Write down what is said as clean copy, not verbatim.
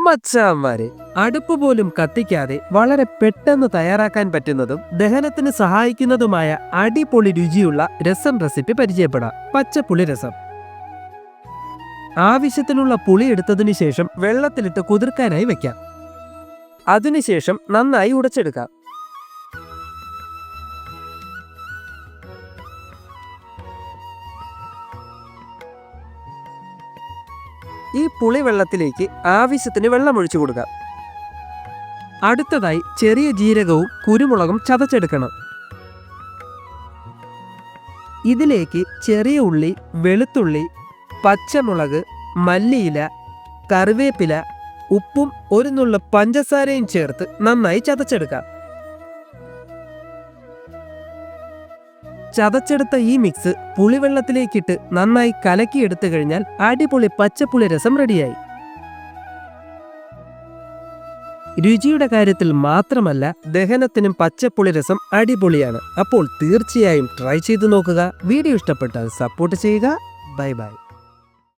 മച്ചാന്മാരെ, അടുപ്പ് പോലും കത്തിക്കാതെ വളരെ പെട്ടെന്ന് തയ്യാറാക്കാൻ പറ്റുന്നതും ദഹനത്തിന് സഹായിക്കുന്നതുമായ അടിപൊളി രുചിയുള്ള രസം റെസിപ്പി പരിചയപ്പെടാം. പച്ചപ്പുളി രസം. ആവശ്യത്തിനുള്ള പുളി എടുത്തതിനു ശേഷം വെള്ളത്തിലിട്ട് കുതിർക്കാനായി വെക്കാം. അതിനുശേഷം നന്നായി ഉടച്ചെടുക്കാം. ഈ പുളി വെള്ളത്തിലേക്ക് ആവശ്യത്തിന് വെള്ളം ഒഴിച്ചു കൊടുക്കാം. അടുത്തതായി ചെറിയ ജീരകവും കുരുമുളകും ചതച്ചെടുക്കണം. ഇതിലേക്ക് ചെറിയ ഉള്ളി, വെളുത്തുള്ളി, പച്ചമുളക്, മല്ലിയില, കറിവേപ്പില, ഉപ്പും ഒരു നുള്ളു പഞ്ചസാരയും ചേർത്ത് നന്നായി ചതച്ചെടുക്കാം. ചതച്ചെടുത്ത ഈ മിക്സ് പുളിവെള്ളത്തിലേക്കിട്ട് നന്നായി കലക്കിയെടുത്തു കഴിഞ്ഞാൽ അടിപൊളി പച്ചപ്പുളി രസം റെഡിയായി. രുചിയുടെ കാര്യത്തിൽ മാത്രമല്ല, ദഹനത്തിനും പച്ചപ്പുളി രസം അടിപൊളിയാണ്. അപ്പോൾ തീർച്ചയായും ട്രൈ ചെയ്തു നോക്കുക. വീഡിയോ ഇഷ്ടപ്പെട്ടാൽ സപ്പോർട്ട് ചെയ്യുക. Bye bye.